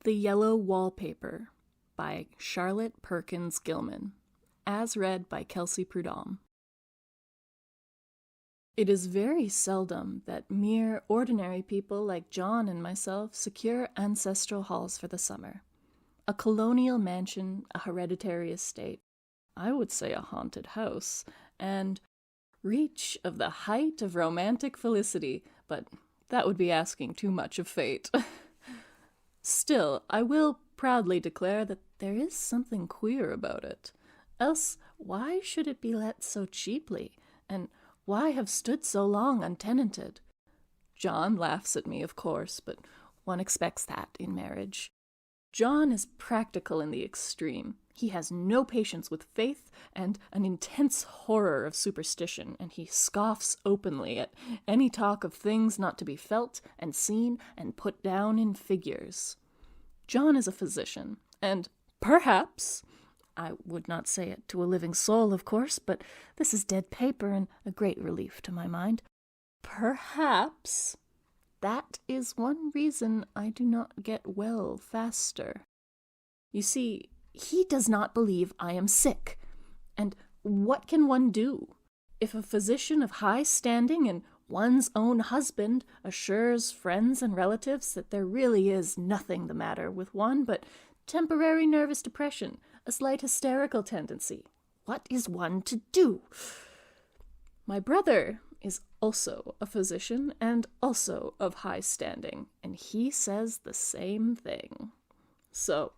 The Yellow Wallpaper by Charlotte Perkins Gilman, as read by Kelsey Prud'homme. It is very seldom that mere ordinary people like John and myself secure ancestral halls for the summer. A colonial mansion, a hereditary estate, I would say a haunted house, and reach of the height of romantic felicity, but that would be asking too much of fate. Still, I will proudly declare that there is something queer about it. Else, why should it be let so cheaply, and why have stood so long untenanted? John laughs at me, of course, but one expects that in marriage. John is practical in the extreme. He has no patience with faith and an intense horror of superstition, and he scoffs openly at any talk of things not to be felt and seen and put down in figures. John is a physician, and perhaps, I would not say it to a living soul, of course, but this is dead paper and a great relief to my mind, perhaps that is one reason I do not get well faster. You see, he does not believe I am sick. And what can one do? If a physician of high standing and one's own husband assures friends and relatives that there really is nothing the matter with one but temporary nervous depression, a slight hysterical tendency, what is one to do? My brother is also a physician and also of high standing, and he says the same thing. So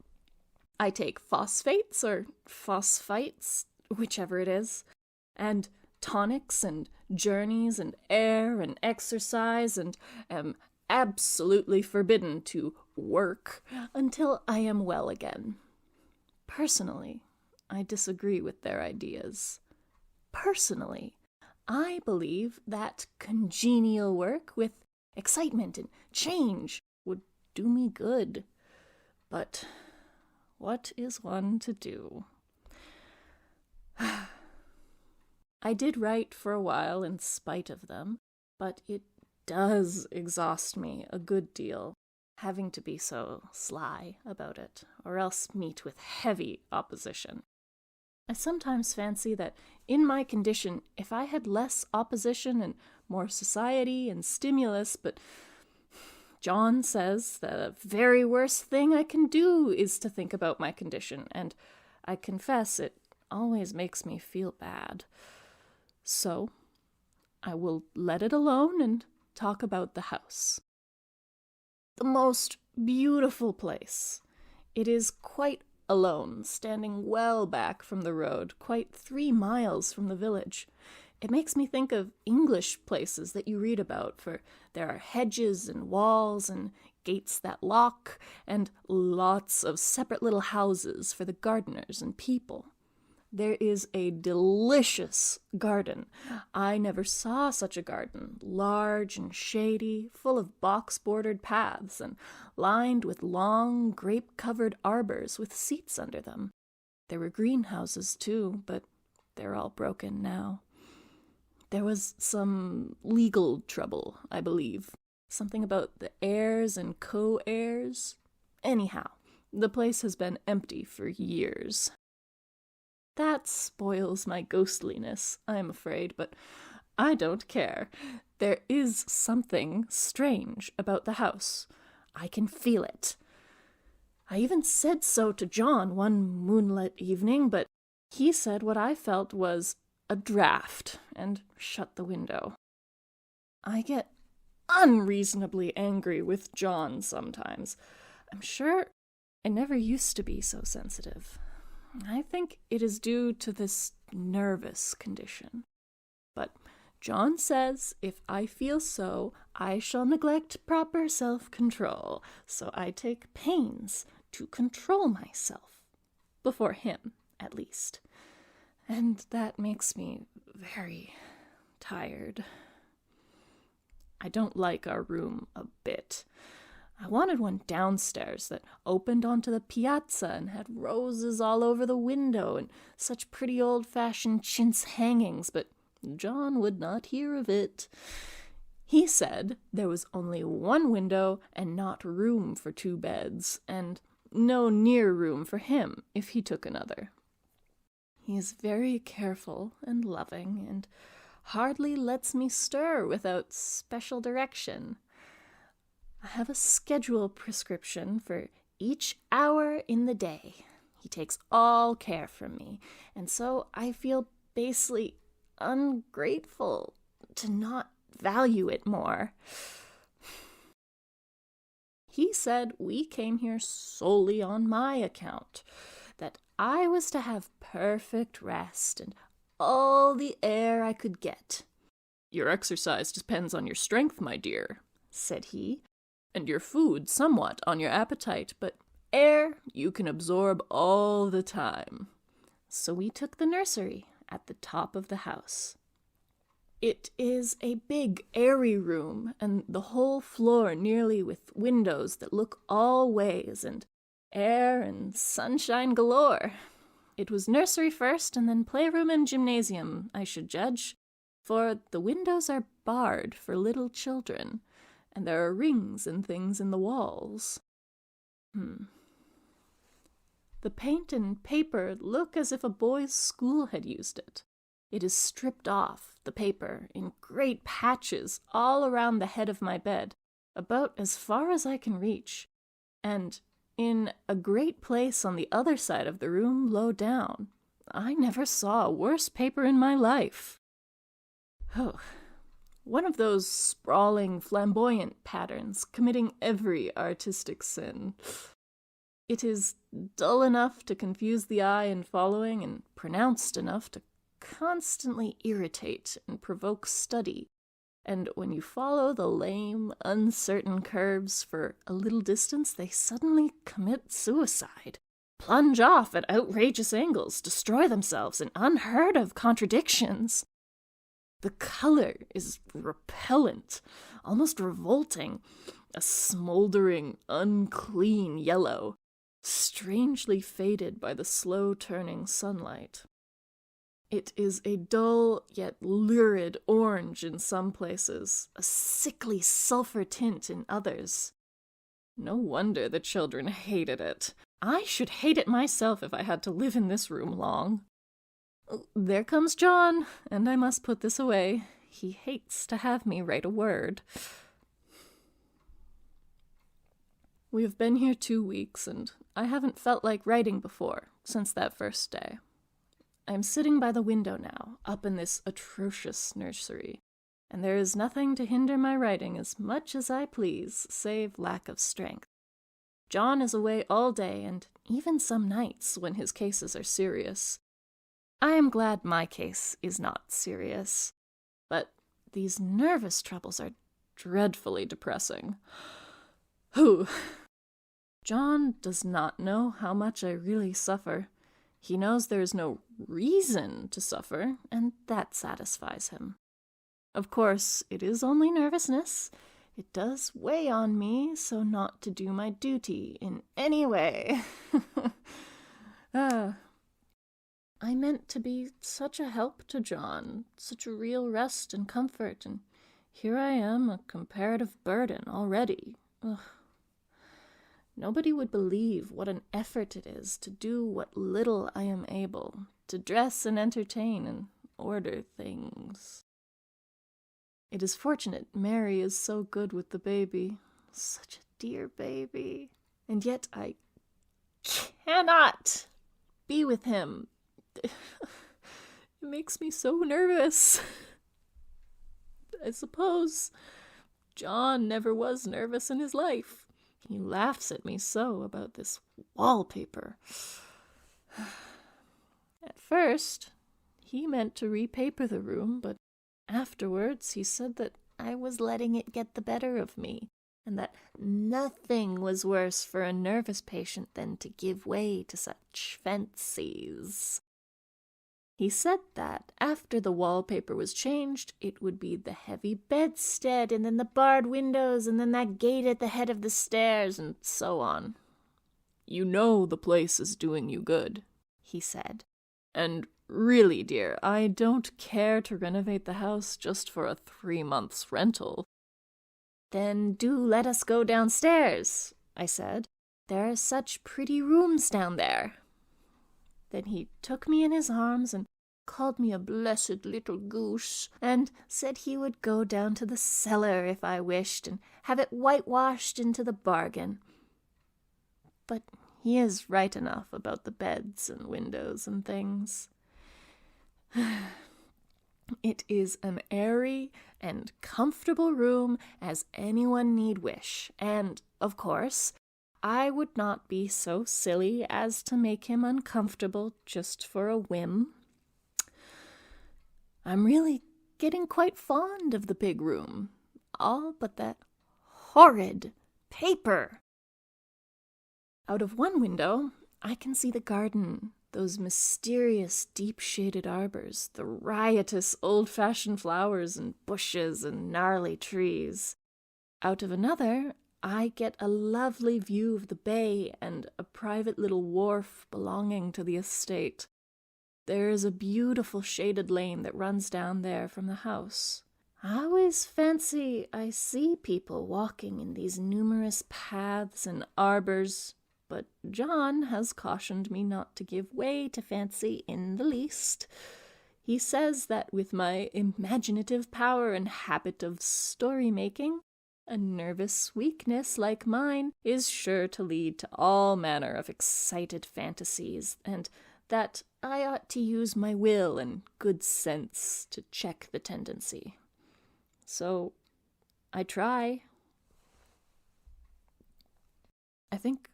I take phosphates or phosphites, whichever it is, and tonics and journeys and air and exercise, and am absolutely forbidden to work until I am well again. Personally, I disagree with their ideas. Personally, I believe that congenial work with excitement and change would do me good. But what is one to do? I did write for a while in spite of them, but it does exhaust me a good deal, having to be so sly about it, or else meet with heavy opposition. I sometimes fancy that in my condition, if I had less opposition and more society and stimulus, but John says the very worst thing I can do is to think about my condition, and I confess it always makes me feel bad. So I will let it alone and talk about the house. The most beautiful place. It is quite alone, standing well back from the road, quite 3 miles from the village. It makes me think of English places that you read about, for there are hedges and walls and gates that lock, and lots of separate little houses for the gardeners and people. There is a delicious garden. I never saw such a garden, large and shady, full of box-bordered paths, and lined with long, grape-covered arbors with seats under them. There were greenhouses, too, but they're all broken now. There was some legal trouble, I believe. Something about the heirs and co-heirs. Anyhow, the place has been empty for years. That spoils my ghostliness, I'm afraid, but I don't care. There is something strange about the house. I can feel it. I even said so to John one moonlit evening, but he said what I felt was a draught and shut the window. I get unreasonably angry with John sometimes. I'm sure I never used to be so sensitive. I think it is due to this nervous condition. But John says if I feel so, I shall neglect proper self-control, so I take pains to control myself. Before him, at least. And that makes me very tired. I don't like our room a bit. I wanted one downstairs that opened onto the piazza and had roses all over the window and such pretty old-fashioned chintz hangings, but John would not hear of it. He said there was only one window and not room for 2 beds, and no near room for him if he took another. He is very careful and loving, and hardly lets me stir without special direction. I have a schedule prescription for each hour in the day. He takes all care from me, and so I feel basically ungrateful to not value it more. He said we came here solely on my account, that I was to have perfect rest and all the air I could get. "Your exercise depends on your strength, my dear," said he, "and your food somewhat on your appetite, but air you can absorb all the time." So we took the nursery at the top of the house. It is a big, airy room, and the whole floor nearly with windows that look all ways, and air and sunshine galore. It was nursery first, and then playroom and gymnasium, I should judge, for the windows are barred for little children, and there are rings and things in the walls. The paint and paper look as if a boys' school had used it. It is stripped off, the paper, in great patches all around the head of my bed, about as far as I can reach, and in a great place on the other side of the room low down. I never saw worse paper in my life. Oh, one of those sprawling, flamboyant patterns committing every artistic sin. It is dull enough to confuse the eye in following, and pronounced enough to constantly irritate and provoke study, and when you follow the lame, uncertain curves for a little distance, they suddenly commit suicide, plunge off at outrageous angles, destroy themselves in unheard-of contradictions. The color is repellent, almost revolting, a smoldering, unclean yellow, strangely faded by the slow-turning sunlight. It is a dull yet lurid orange in some places, a sickly sulphur tint in others. No wonder the children hated it. I should hate it myself if I had to live in this room long. There comes John, and I must put this away. He hates to have me write a word. We have been here 2 weeks, and I haven't felt like writing before, since that first day. I am sitting by the window now, up in this atrocious nursery, and there is nothing to hinder my writing as much as I please, save lack of strength. John is away all day, and even some nights when his cases are serious. I am glad my case is not serious, but these nervous troubles are dreadfully depressing. John does not know how much I really suffer. He knows there is no reason to suffer, and that satisfies him. Of course, it is only nervousness. It does weigh on me, so not to do my duty in any way. I meant to be such a help to John, such a real rest and comfort, and here I am, a comparative burden already. Ugh. Nobody would believe what an effort it is to do what little I am able, to dress and entertain and order things. It is fortunate Mary is so good with the baby. Such a dear baby. And yet I cannot be with him. It makes me so nervous. I suppose John never was nervous in his life. He laughs at me so about this wallpaper. At first, he meant to repaper the room, but afterwards he said that I was letting it get the better of me, and that nothing was worse for a nervous patient than to give way to such fancies. He said that after the wallpaper was changed, it would be the heavy bedstead, and then the barred windows, and then that gate at the head of the stairs, and so on. "You know the place is doing you good," he said. "And really, dear, I don't care to renovate the house just for a 3 months' rental. "Then do let us go downstairs," I said. "There are such pretty rooms down there." Then he took me in his arms and called me a blessed little goose, and said he would go down to the cellar if I wished, and have it whitewashed into the bargain. But he is right enough about the beds and windows and things. It is an airy and comfortable room as anyone need wish, and, of course, I would not be so silly as to make him uncomfortable just for a whim. I'm really getting quite fond of the big room, all but that horrid paper. Out of one window, I can see the garden, those mysterious deep-shaded arbors, the riotous old-fashioned flowers and bushes and gnarly trees. Out of another, I get a lovely view of the bay and a private little wharf belonging to the estate. There is a beautiful shaded lane that runs down there from the house. I always fancy I see people walking in these numerous paths and arbors, but John has cautioned me not to give way to fancy in the least. He says that with my imaginative power and habit of story-making, a nervous weakness like mine is sure to lead to all manner of excited fantasies, and that I ought to use my will and good sense to check the tendency. So I try. I think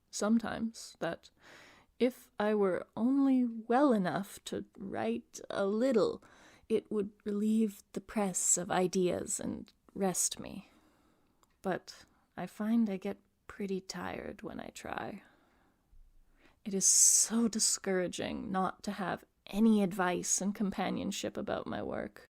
sometimes that if I were only well enough to write a little, it would relieve the press of ideas and rest me. But I find I get pretty tired when I try. It is so discouraging not to have any advice and companionship about my work.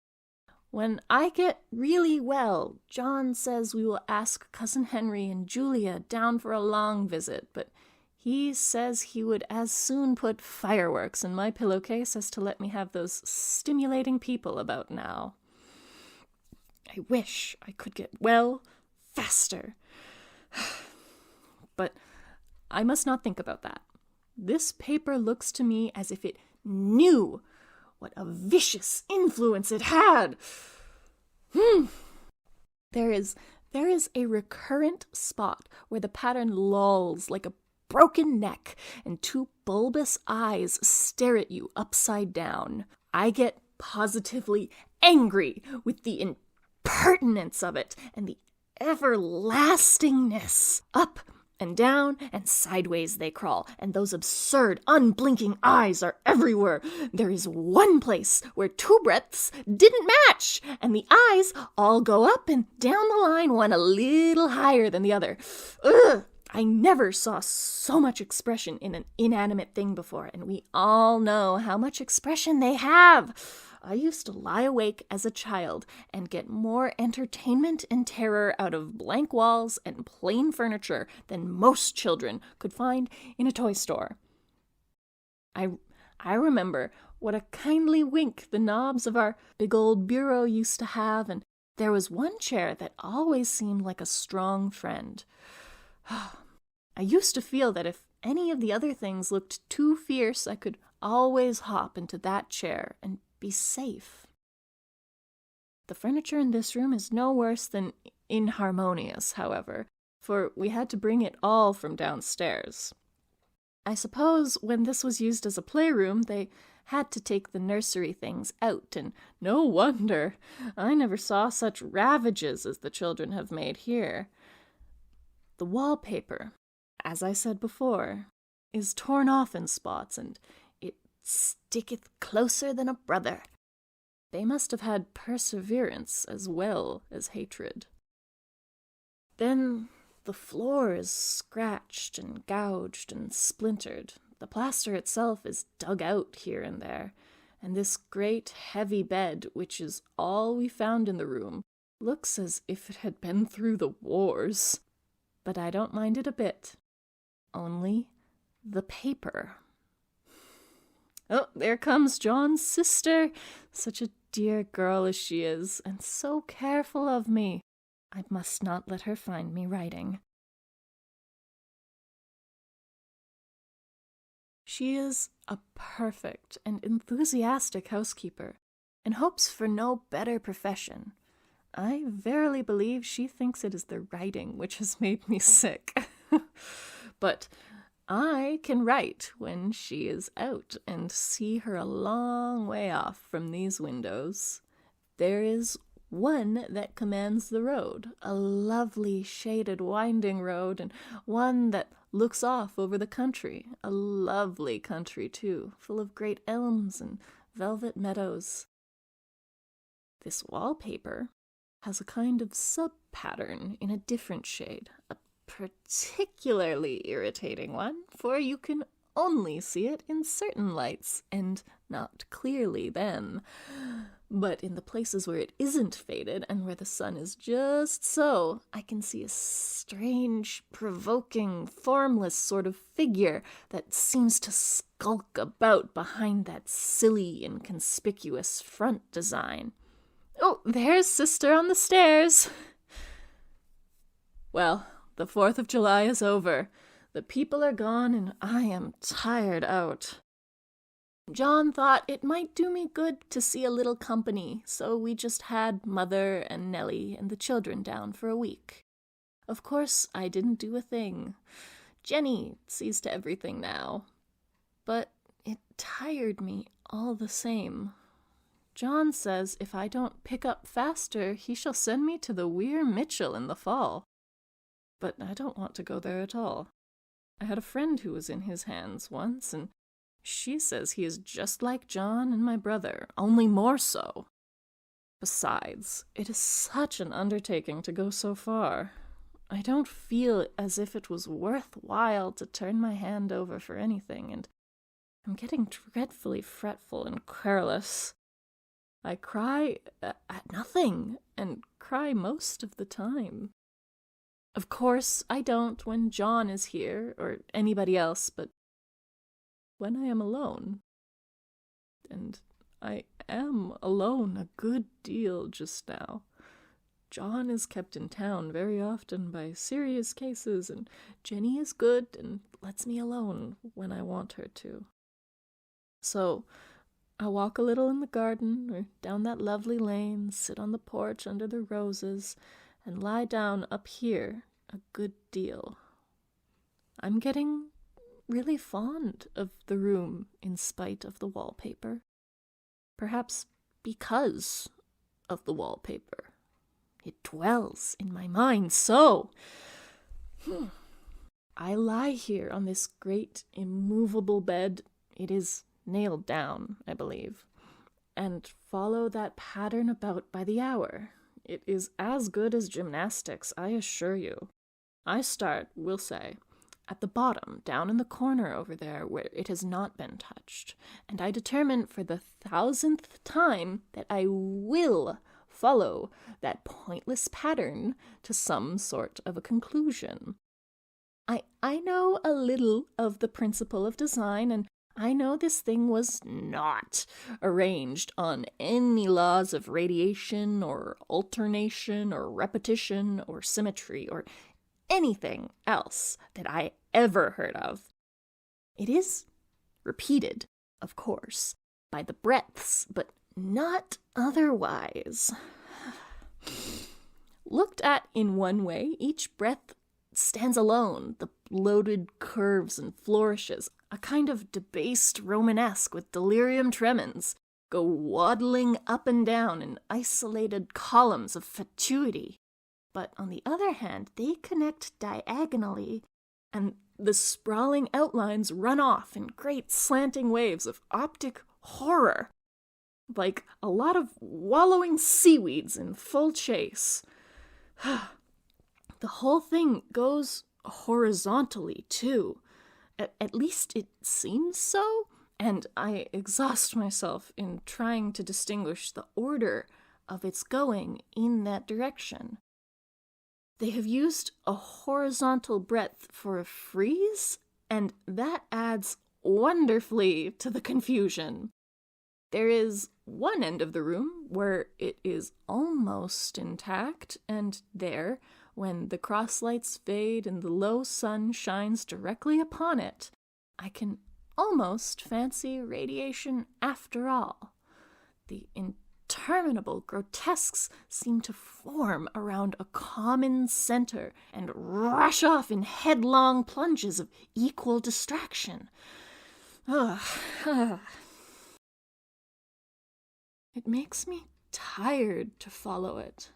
When I get really well, John says we will ask Cousin Henry and Julia down for a long visit, but he says he would as soon put fireworks in my pillowcase as to let me have those stimulating people about now. I wish I could get well faster. But I must not think about that. This paper looks to me as if it knew what a vicious influence it had. There is a recurrent spot where the pattern lolls like a broken neck and two bulbous eyes stare at you upside down. I get positively angry with the impertinence of it and the everlastingness. Up and down and sideways they crawl, and those absurd, unblinking eyes are everywhere. There is one place where two breadths didn't match, and the eyes all go up and down the line, one a little higher than the other. Ugh! I never saw so much expression in an inanimate thing before, and we all know how much expression they have. I used to lie awake as a child and get more entertainment and terror out of blank walls and plain furniture than most children could find in a toy store. I remember what a kindly wink the knobs of our big old bureau used to have, and there was one chair that always seemed like a strong friend. I used to feel that if any of the other things looked too fierce, I could always hop into that chair and be safe. The furniture in this room is no worse than inharmonious, however, for we had to bring it all from downstairs. I suppose when this was used as a playroom, they had to take the nursery things out, and no wonder. I never saw such ravages as the children have made here. The wallpaper, as I said before, is torn off in spots, and it sticketh closer than a brother. They must have had perseverance as well as hatred. Then the floor is scratched and gouged and splintered. The plaster itself is dug out here and there, and this great heavy bed, which is all we found in the room, looks as if it had been through the wars. But I don't mind it a bit. Only the paper. Oh, there comes John's sister. Such a dear girl as she is, and so careful of me. I must not let her find me writing. She is a perfect and enthusiastic housekeeper, and hopes for no better profession. I verily believe she thinks it is the writing which has made me sick. But I can write when she is out, and see her a long way off from these windows. There is one that commands the road, a lovely shaded winding road, and one that looks off over the country, a lovely country too, full of great elms and velvet meadows. This wallpaper has a kind of sub-pattern in a different shade, a particularly irritating one, for you can only see it in certain lights, and not clearly then. But in the places where it isn't faded, and where the sun is just so, I can see a strange, provoking, formless sort of figure that seems to skulk about behind that silly, inconspicuous front design. Oh, there's Sister on the stairs. Well, the 4th of July is over. The people are gone, and I am tired out. John thought it might do me good to see a little company, so we just had Mother and Nellie and the children down for a week. Of course, I didn't do a thing. Jenny sees to everything now. But it tired me all the same. John says if I don't pick up faster, he shall send me to the Weir Mitchell in the fall. But I don't want to go there at all. I had a friend who was in his hands once, and she says he is just like John and my brother, only more so. Besides, it is such an undertaking to go so far. I don't feel as if it was worthwhile to turn my hand over for anything, and I'm getting dreadfully fretful and querulous. I cry at nothing, and cry most of the time. Of course, I don't when John is here, or anybody else, but when I am alone. And I am alone a good deal just now. John is kept in town very often by serious cases, and Jenny is good and lets me alone when I want her to. So I'll walk a little in the garden, or down that lovely lane, sit on the porch under the roses, and lie down up here a good deal. I'm getting really fond of the room in spite of the wallpaper. Perhaps because of the wallpaper. It dwells in my mind so. I lie here on this great immovable bed. It is nailed down, I believe, and follow that pattern about by the hour. It is as good as gymnastics, I assure you. I start, we'll say, at the bottom, down in the corner over there where it has not been touched, and I determine for the 1000th time that I will follow that pointless pattern to some sort of a conclusion. I know a little of the principle of design, and I know this thing was not arranged on any laws of radiation or alternation or repetition or symmetry or anything else that I ever heard of. It is repeated, of course, by the breadths, but not otherwise. Looked at in one way, each breadth stands alone, the loaded curves and flourishes, a kind of debased Romanesque with delirium tremens, go waddling up and down in isolated columns of fatuity. But on the other hand, they connect diagonally, and the sprawling outlines run off in great slanting waves of optic horror, like a lot of wallowing seaweeds in full chase. The whole thing goes horizontally, too. At least it seems so, and I exhaust myself in trying to distinguish the order of its going in that direction. They have used a horizontal breadth for a frieze, and that adds wonderfully to the confusion. There is one end of the room where it is almost intact, and there, when the cross lights fade and the low sun shines directly upon it, I can almost fancy radiation after all. The interminable grotesques seem to form around a common center and rush off in headlong plunges of equal distraction. It makes me tired to follow it.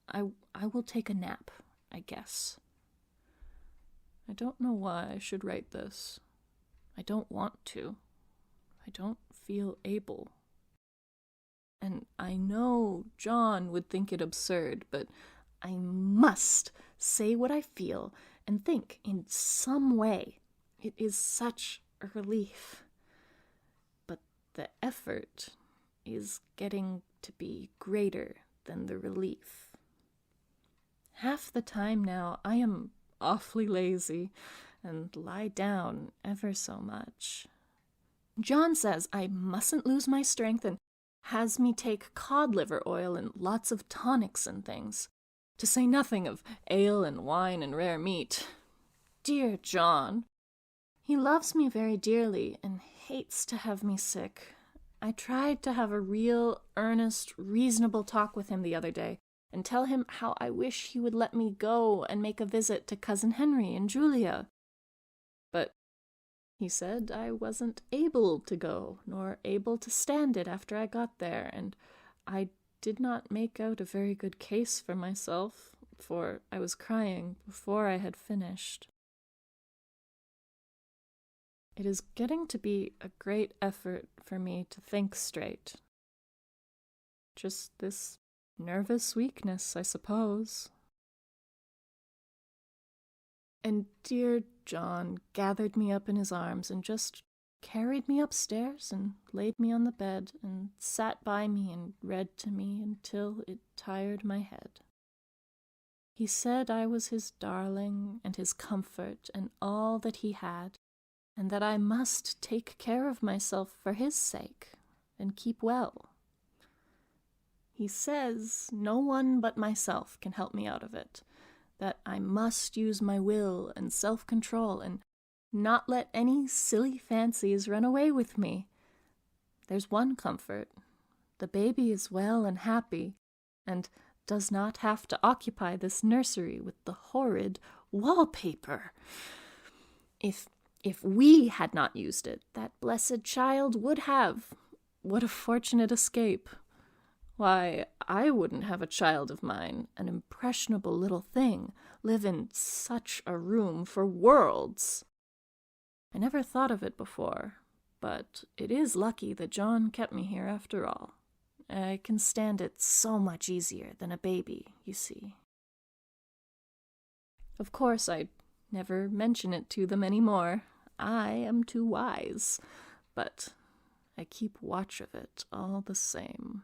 I will take a nap, I guess. I don't know why I should write this. I don't want to. I don't feel able. And I know John would think it absurd, but I must say what I feel and think in some way. It is such a relief. But the effort is getting to be greater than the relief. Half the time now I am awfully lazy and lie down ever so much. John says I mustn't lose my strength and has me take cod liver oil and lots of tonics and things, to say nothing of ale and wine and rare meat. Dear John! He loves me very dearly and hates to have me sick. I tried to have a real, earnest, reasonable talk with him the other day, and tell him how I wish he would let me go and make a visit to Cousin Henry and Julia. But he said I wasn't able to go, nor able to stand it after I got there, and I did not make out a very good case for myself, for I was crying before I had finished. It is getting to be a great effort for me to think straight. Just this nervous weakness, I suppose. And dear John gathered me up in his arms and just carried me upstairs and laid me on the bed and sat by me and read to me until it tired my head. He said I was his darling and his comfort and all that he had, and that I must take care of myself for his sake and keep well. He says no one but myself can help me out of it, that I must use my will and self-control and not let any silly fancies run away with me. There's one comfort. The baby is well and happy, and does not have to occupy this nursery with the horrid wallpaper. If we had not used it, that blessed child would have. What a fortunate escape. Why, I wouldn't have a child of mine, an impressionable little thing, live in such a room for worlds. I never thought of it before, but it is lucky that John kept me here after all. I can stand it so much easier than a baby, you see. Of course, I never mention it to them any more. I am too wise, but I keep watch of it all the same.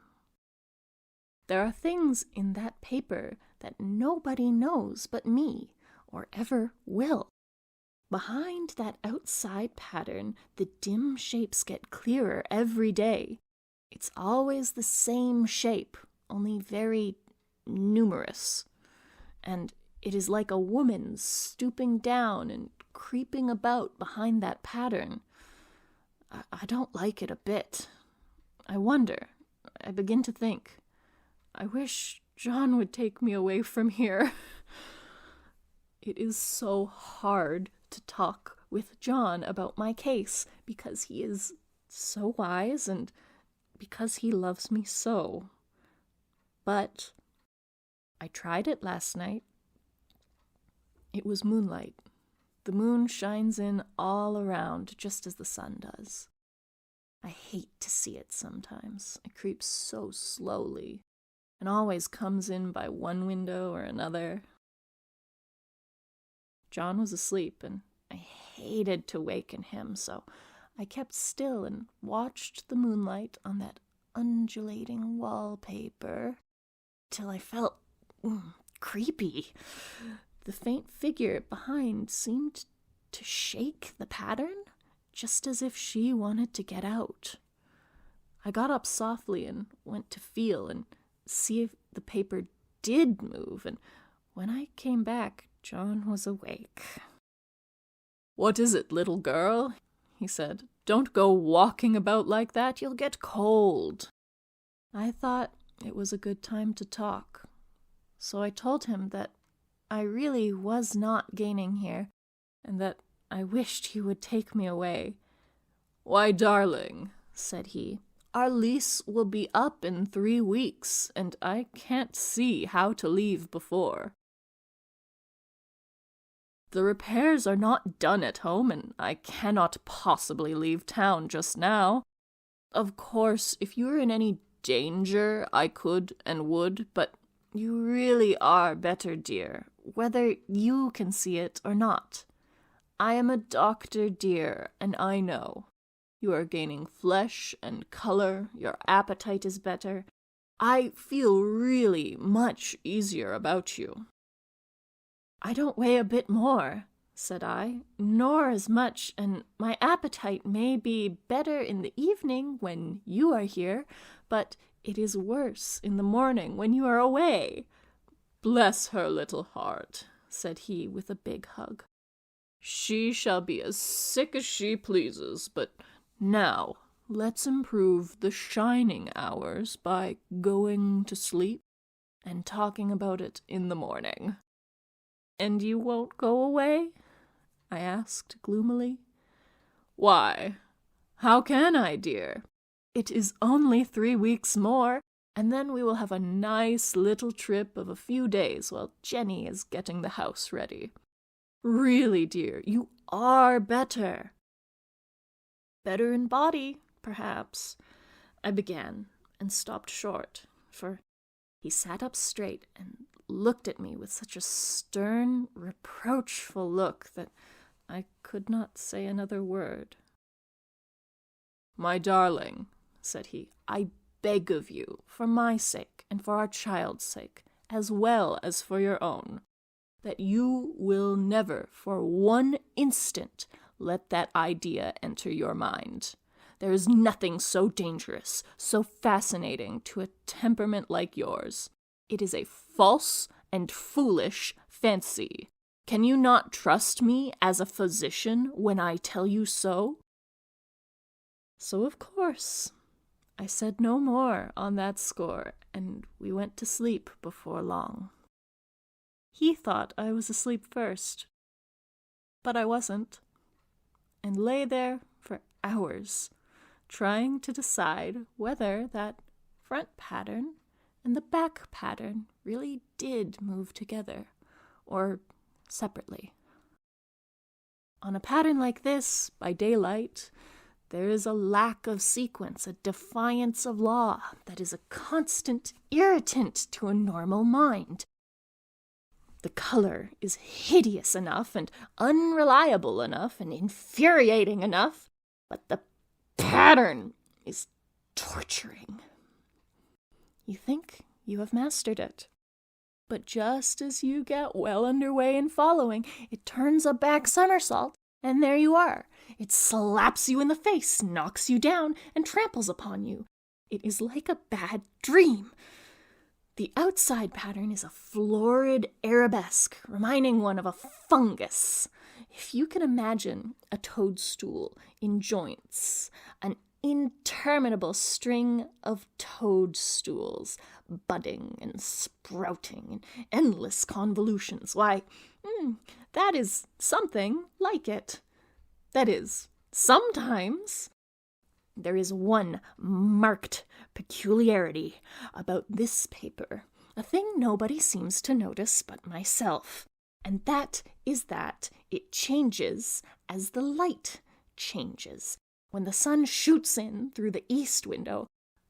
There are things in that paper that nobody knows but me, or ever will. Behind that outside pattern, the dim shapes get clearer every day. It's always the same shape, only very numerous. And it is like a woman stooping down and creeping about behind that pattern. I don't like it a bit. I wonder. I begin to think. I wish John would take me away from here. It is so hard to talk with John about my case because he is so wise and because he loves me so. But I tried it last night. It was moonlight. The moon shines in all around just as the sun does. I hate to see it sometimes. It creeps so slowly and always comes in by one window or another. John was asleep, and I hated to waken him, so I kept still and watched the moonlight on that undulating wallpaper till I felt creepy. The faint figure behind seemed to shake the pattern, just as if she wanted to get out. I got up softly and went to feel and see if the paper did move, and when I came back, John was awake. "What is it, little girl?" he said. "Don't go walking about like that, you'll get cold." I thought it was a good time to talk, so I told him that I really was not gaining here, and that I wished he would take me away. "Why, darling," said he, "our lease will be up in 3 weeks, and I can't see how to leave before. The repairs are not done at home, and I cannot possibly leave town just now. Of course, if you were in any danger, I could and would, but you really are better, dear, whether you can see it or not. I am a doctor, dear, and I know. You are gaining flesh and color, your appetite is better. I feel really much easier about you." "I don't weigh a bit more," said I, "nor as much, and my appetite may be better in the evening when you are here, but it is worse in the morning when you are away." "Bless her little heart," said he with a big hug. "She shall be as sick as she pleases, but now let's improve the shining hours by going to sleep and talking about it in the morning." "And you won't go away?" I asked gloomily. "Why, how can I, dear? It is only 3 weeks more, and then we will have a nice little trip of a few days while Jenny is getting the house ready. Really, dear, you are better." "Better in body, perhaps," I began, and stopped short, for he sat up straight and looked at me with such a stern, reproachful look that I could not say another word. "My darling," said he, "I beg of you, for my sake and for our child's sake, as well as for your own, that you will never for 1 instant let that idea enter your mind. There is nothing so dangerous, so fascinating to a temperament like yours. It is a false and foolish fancy. Can you not trust me as a physician when I tell you so?" So, of course, I said no more on that score, and we went to sleep before long. He thought I was asleep first, but I wasn't, and lay there for hours, trying to decide whether that front pattern and the back pattern really did move together, or separately. On a pattern like this, by daylight, there is a lack of sequence, a defiance of law that is a constant irritant to a normal mind. The color is hideous enough and unreliable enough and infuriating enough, but the pattern is torturing. You think you have mastered it, but just as you get well underway in following, it turns a back somersault, and there you are. It slaps you in the face, knocks you down, and tramples upon you. It is like a bad dream. The outside pattern is a florid arabesque, reminding one of a fungus. If you can imagine a toadstool in joints, an interminable string of toadstools, budding and sprouting in endless convolutions, why, that is something like it. That is, sometimes. There is one marked peculiarity about this paper, a thing nobody seems to notice but myself, and that is that it changes as the light changes. When the sun shoots in through the east window,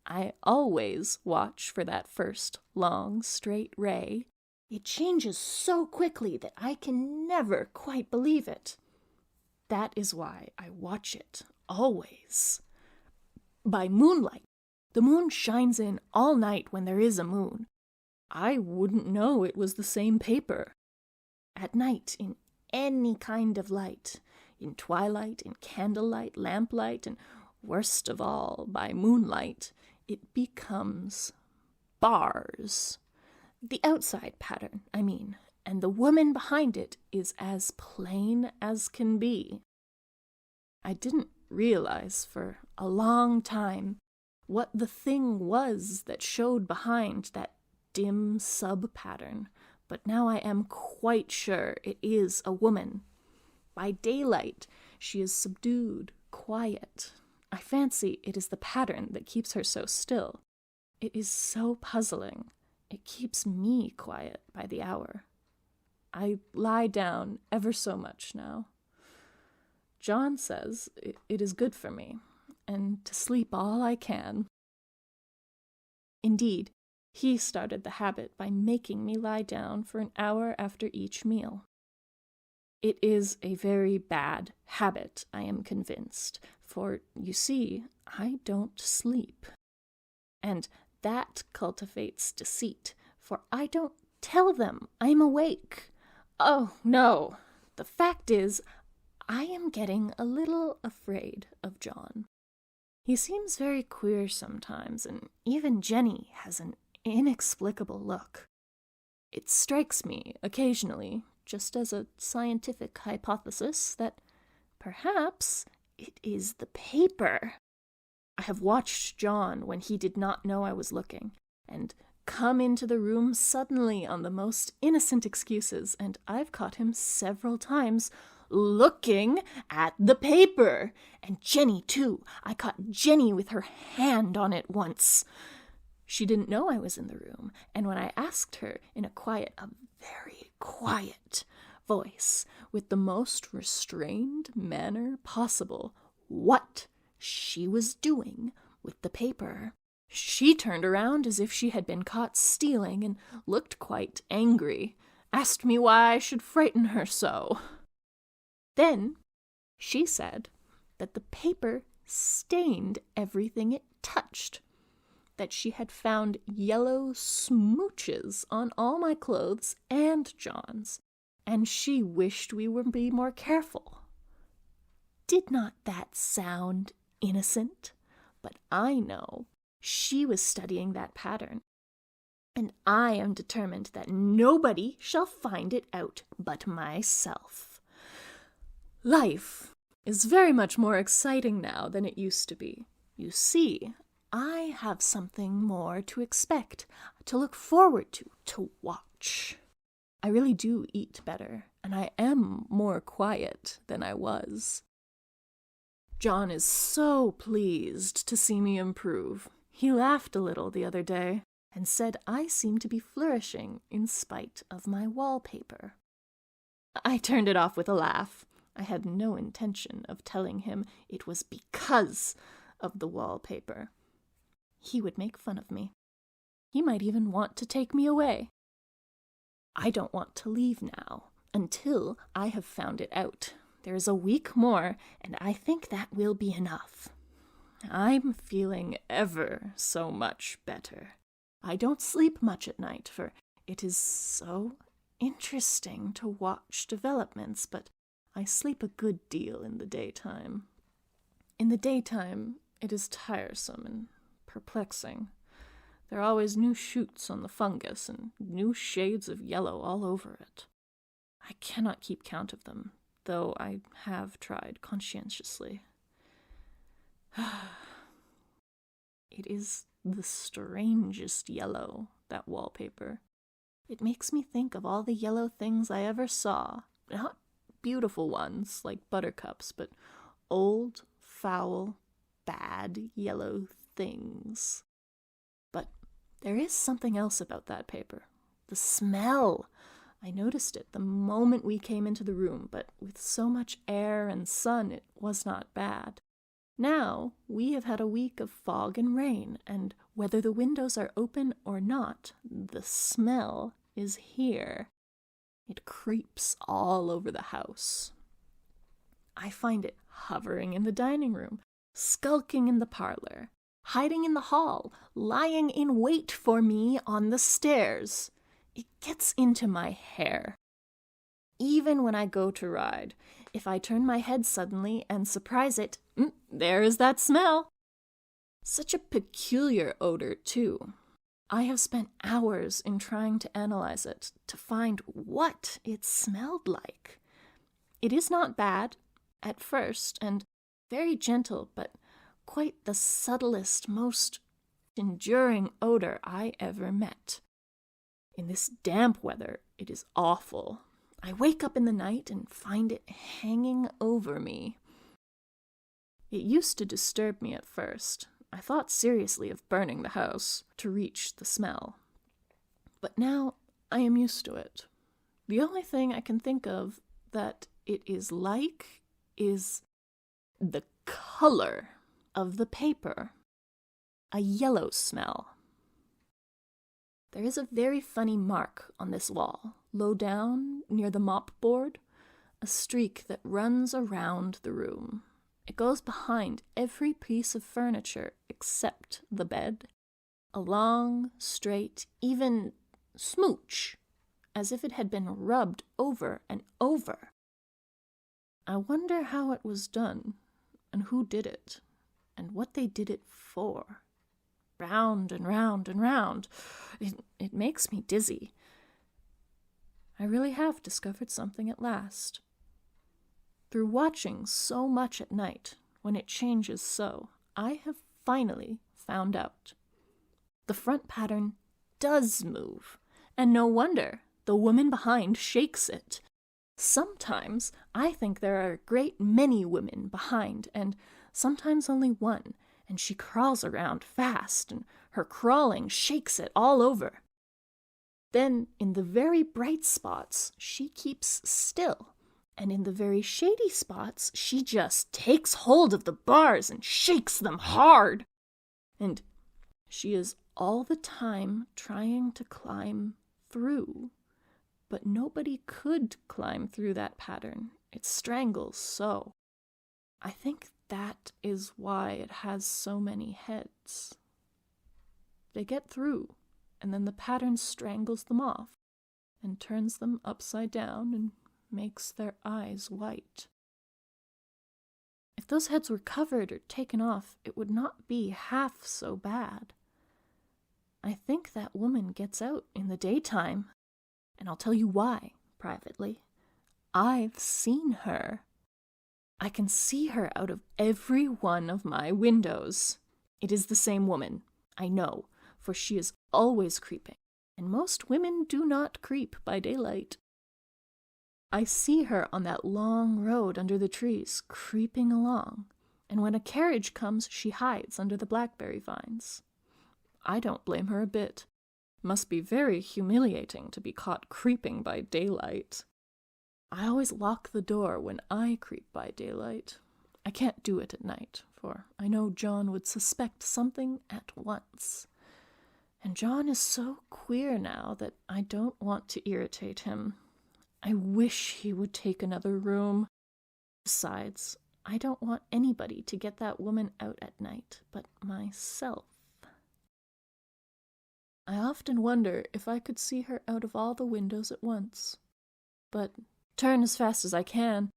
I always watch for that first long, straight ray. It changes so quickly that I can never quite believe it. That is why I watch it always. By moonlight, the moon shines in all night when there is a moon. I wouldn't know it was the same paper. At night, in any kind of light, in twilight, in candlelight, lamplight, and worst of all, by moonlight, it becomes bars. The outside pattern, I mean, and the woman behind it is as plain as can be. I didn't realize for a long time what the thing was that showed behind that dim sub-pattern, but now I am quite sure it is a woman. By daylight, she is subdued, quiet. I fancy it is the pattern that keeps her so still. It is so puzzling. It keeps me quiet by the hour. I lie down ever so much now. John says it is good for me, and to sleep all I can. Indeed, he started the habit by making me lie down for an hour after each meal. It is a very bad habit, I am convinced, for, you see, I don't sleep. And that cultivates deceit, for I don't tell them I'm awake. Oh, no, the fact is, I am getting a little afraid of John. He seems very queer sometimes, and even Jenny has an inexplicable look. It strikes me occasionally, just as a scientific hypothesis, that perhaps it is the paper. I have watched John when he did not know I was looking, and come into the room suddenly on the most innocent excuses, and I've caught him several times looking at the paper. And Jenny, too. I caught Jenny with her hand on it once. She didn't know I was in the room, and when I asked her in a very quiet voice, with the most restrained manner possible, what she was doing with the paper, she turned around as if she had been caught stealing and looked quite angry, asked me why I should frighten her so. Then she said that the paper stained everything it touched, that she had found yellow smooches on all my clothes and John's, and she wished we would be more careful. Did not that sound innocent? But I know she was studying that pattern, and I am determined that nobody shall find it out but myself. Life is very much more exciting now than it used to be. You see, I have something more to expect, to look forward to watch. I really do eat better, and I am more quiet than I was. John is so pleased to see me improve. He laughed a little the other day and said I seem to be flourishing in spite of my wallpaper. I turned it off with a laugh. I had no intention of telling him it was because of the wallpaper. He would make fun of me. He might even want to take me away. I don't want to leave now until I have found it out. There is a week more, and I think that will be enough. I'm feeling ever so much better. I don't sleep much at night, for it is so interesting to watch developments, but I sleep a good deal in the daytime. In the daytime, it is tiresome and perplexing. There are always new shoots on the fungus and new shades of yellow all over it. I cannot keep count of them, though I have tried conscientiously. It is the strangest yellow, that wallpaper. It makes me think of all the yellow things I ever saw. Not beautiful ones like buttercups, but old, foul, bad yellow things. But there is something else about that paper. The smell. I noticed it the moment we came into the room, but with so much air and sun it was not bad. Now we have had a week of fog and rain, and whether the windows are open or not, the smell is here. It creeps all over the house. I find it hovering in the dining room, skulking in the parlor, hiding in the hall, lying in wait for me on the stairs. It gets into my hair. Even when I go to ride, if I turn my head suddenly and surprise it, there is that smell. Such a peculiar odor, too. I have spent hours in trying to analyze it, to find what it smelled like. It is not bad, at first, and very gentle, but quite the subtlest, most enduring odor I ever met. In this damp weather, it is awful. I wake up in the night and find it hanging over me. It used to disturb me at first. I thought seriously of burning the house to reach the smell. But now I am used to it. The only thing I can think of that it is like is the color of the paper. A yellow smell. There is a very funny mark on this wall, low down near the mopboard, a streak that runs around the room. It goes behind every piece of furniture except the bed. A long, straight, even smooch, as if it had been rubbed over and over. I wonder how it was done, and who did it, and what they did it for. Round and round and round. It makes me dizzy. I really have discovered something at last. Through watching so much at night, when it changes so, I have finally found out. The front pattern does move, and no wonder. The woman behind shakes it. Sometimes I think there are a great many women behind, and sometimes only one, and she crawls around fast, and her crawling shakes it all over. Then, in the very bright spots, she keeps still, and in the very shady spots, she just takes hold of the bars and shakes them hard. And she is all the time trying to climb through. But nobody could climb through that pattern. It strangles so. I think that is why it has so many heads. They get through, and then the pattern strangles them off, and turns them upside down, and makes their eyes white. If those heads were covered or taken off, it would not be half so bad. I think that woman gets out in the daytime, and I'll tell you why, privately. I've seen her. I can see her out of every one of my windows. It is the same woman, I know, for she is always creeping, and most women do not creep by daylight. I see her on that long road under the trees, creeping along, and when a carriage comes, she hides under the blackberry vines. I don't blame her a bit. Must be very humiliating to be caught creeping by daylight. I always lock the door when I creep by daylight. I can't do it at night, for I know John would suspect something at once. And John is so queer now that I don't want to irritate him. I wish he would take another room. Besides, I don't want anybody to get that woman out at night but myself. I often wonder if I could see her out of all the windows at once. But turn as fast as I can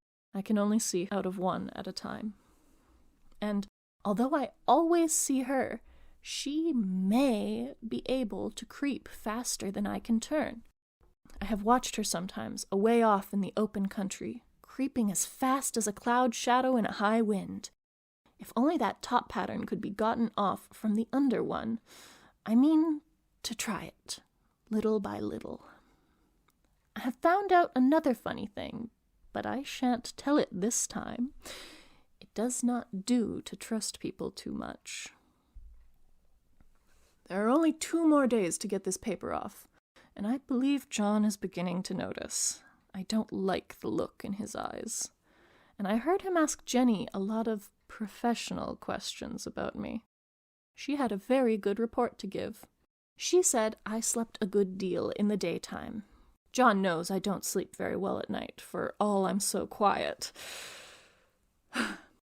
only see out of one at a time. And although I always see her, she may be able to creep faster than I can turn. I have watched her sometimes, away off in the open country, creeping as fast as a cloud shadow in a high wind. If only that top pattern could be gotten off from the under one. I mean, to try it, little by little. I have found out another funny thing, but I shan't tell it this time. It does not do to trust people too much. There are only 2 more days to get this paper off, and I believe John is beginning to notice. I don't like the look in his eyes. And I heard him ask Jenny a lot of professional questions about me. She had a very good report to give. She said I slept a good deal in the daytime. John knows I don't sleep very well at night, for all I'm so quiet.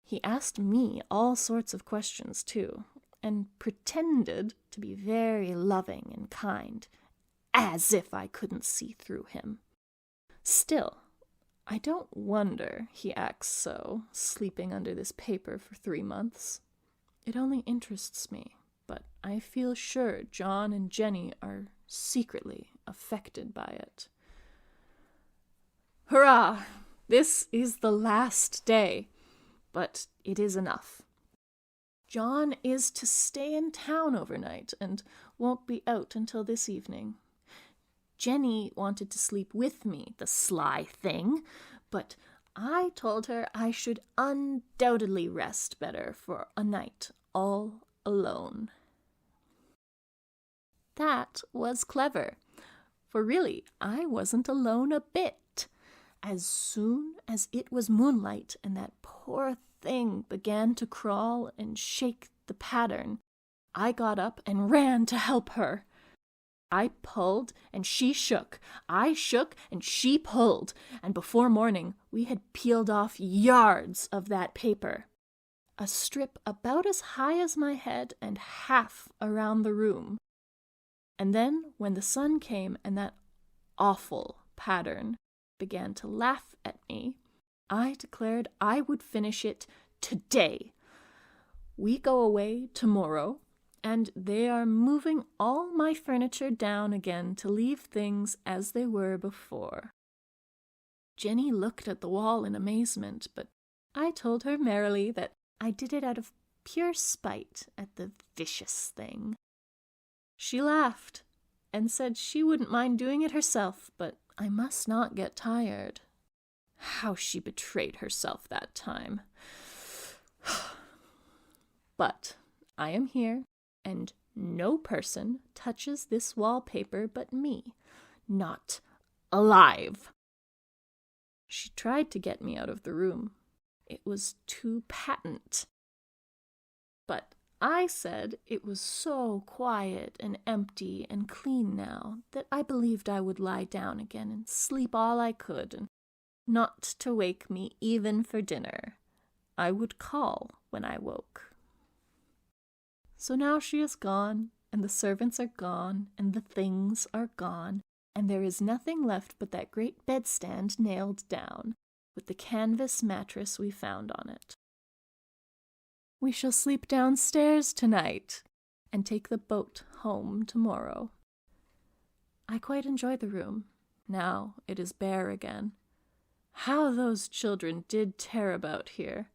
He asked me all sorts of questions, too, and pretended to be very loving and kind, as if I couldn't see through him. Still, I don't wonder he acts so, sleeping under this paper for 3 months. It only interests me, but I feel sure John and Jenny are secretly affected by it. Hurrah! This is the last day, but it is enough. John is to stay in town overnight and won't be out until this evening. Jenny wanted to sleep with me, the sly thing, but I told her I should undoubtedly rest better for a night all alone. That was clever, for really I wasn't alone a bit. As soon as it was moonlight and that poor thing began to crawl and shake the pattern, I got up and ran to help her. I pulled and she shook. I shook and she pulled. And before morning, we had peeled off yards of that paper. A strip about as high as my head and half around the room. And then, when the sun came and that awful pattern began to laugh at me, I declared I would finish it today. We go away tomorrow, and they are moving all my furniture down again to leave things as they were before. Jenny looked at the wall in amazement, but I told her merrily that I did it out of pure spite at the vicious thing. She laughed and said she wouldn't mind doing it herself, but I must not get tired. How she betrayed herself that time. But I am here, and no person touches this wallpaper but me. Not alive. She tried to get me out of the room. It was too patent. But I said it was so quiet and empty and clean now that I believed I would lie down again and sleep all I could, and not to wake me even for dinner. I would call when I woke. So now she is gone, and the servants are gone, and the things are gone, and there is nothing left but that great bedstand nailed down, with the canvas mattress we found on it. We shall sleep downstairs tonight, and take the boat home tomorrow. I quite enjoy the room. Now it is bare again. How those children did tear about here.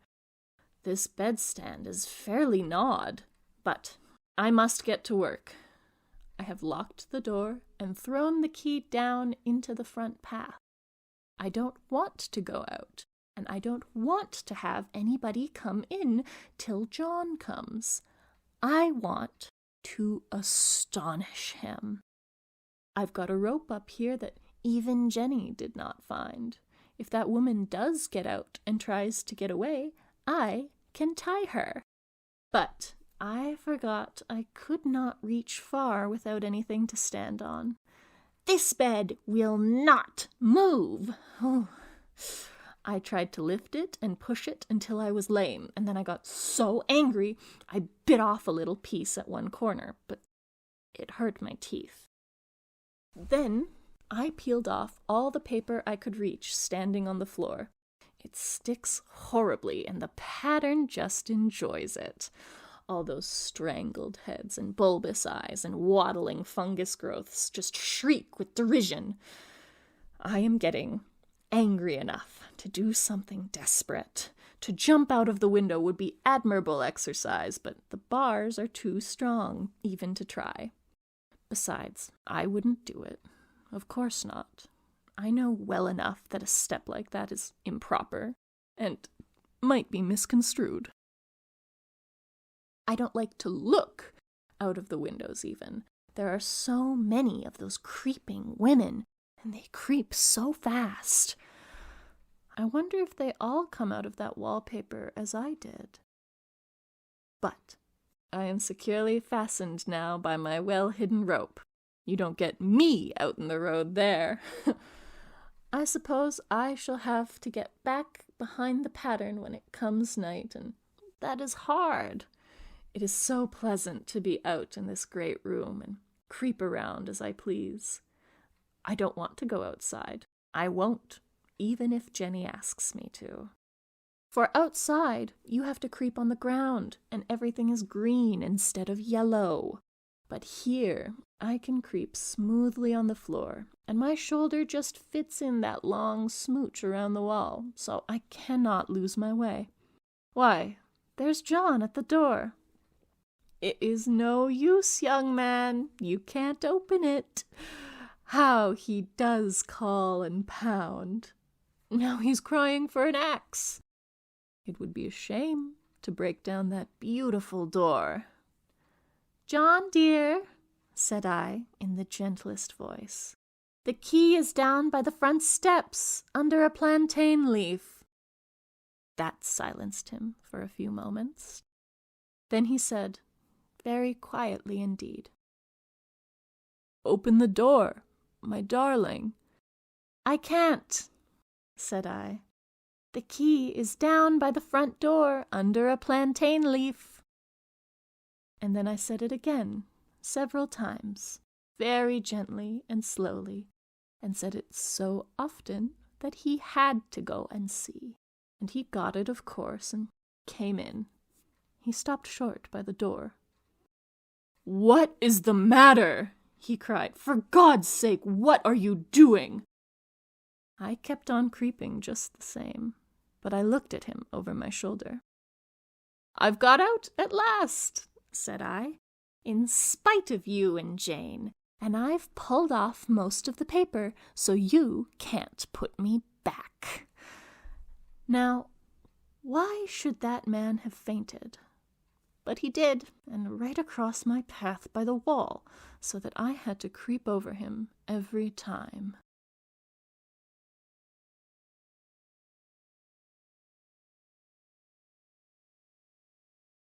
This bedstand is fairly gnawed, but I must get to work. I have locked the door and thrown the key down into the front path. I don't want to go out, and I don't want to have anybody come in till John comes. I want to astonish him. I've got a rope up here that even Jenny did not find. If that woman does get out and tries to get away, I can tie her. But I forgot I could not reach far without anything to stand on. This bed will not move. Oh. I tried to lift it and push it until I was lame, and then I got so angry I bit off a little piece at one corner, but it hurt my teeth. Then I peeled off all the paper I could reach standing on the floor. It sticks horribly, and the pattern just enjoys it. All those strangled heads and bulbous eyes and waddling fungus growths just shriek with derision. I am getting angry enough to do something desperate. To jump out of the window would be admirable exercise, but the bars are too strong even to try. Besides, I wouldn't do it. Of course not. I know well enough that a step like that is improper, and might be misconstrued. I don't like to look out of the windows even. There are so many of those creeping women, and they creep so fast. I wonder if they all come out of that wallpaper as I did. But I am securely fastened now by my well-hidden rope. You don't get me out in the road there. I suppose I shall have to get back behind the pattern when it comes night, and that is hard. It is so pleasant to be out in this great room and creep around as I please. I don't want to go outside. I won't. even if Jenny asks me to. For outside, you have to creep on the ground, and everything is green instead of yellow. But here, I can creep smoothly on the floor, and my shoulder just fits in that long smooch around the wall, so I cannot lose my way. Why, there's John at the door. It is no use, young man. You can't open it. How he does call and pound. Now he's crying for an axe. It would be a shame to break down that beautiful door. John, dear, said I in the gentlest voice, the key is down by the front steps, under a plantain leaf. That silenced him for a few moments. Then he said, very quietly indeed, Open the door, my darling. I can't, said I. The key is down by the front door, under a plantain leaf. And then I said it again, several times, very gently and slowly, and said it so often that he had to go and see. And he got it, of course, and came in. He stopped short by the door. What is the matter? He cried. For God's sake, what are you doing? I kept on creeping just the same, but I looked at him over my shoulder. I've got out at last, said I, in spite of you and Jane, and I've pulled off most of the paper, so you can't put me back. Now, why should that man have fainted? But he did, and right across my path by the wall, so that I had to creep over him every time.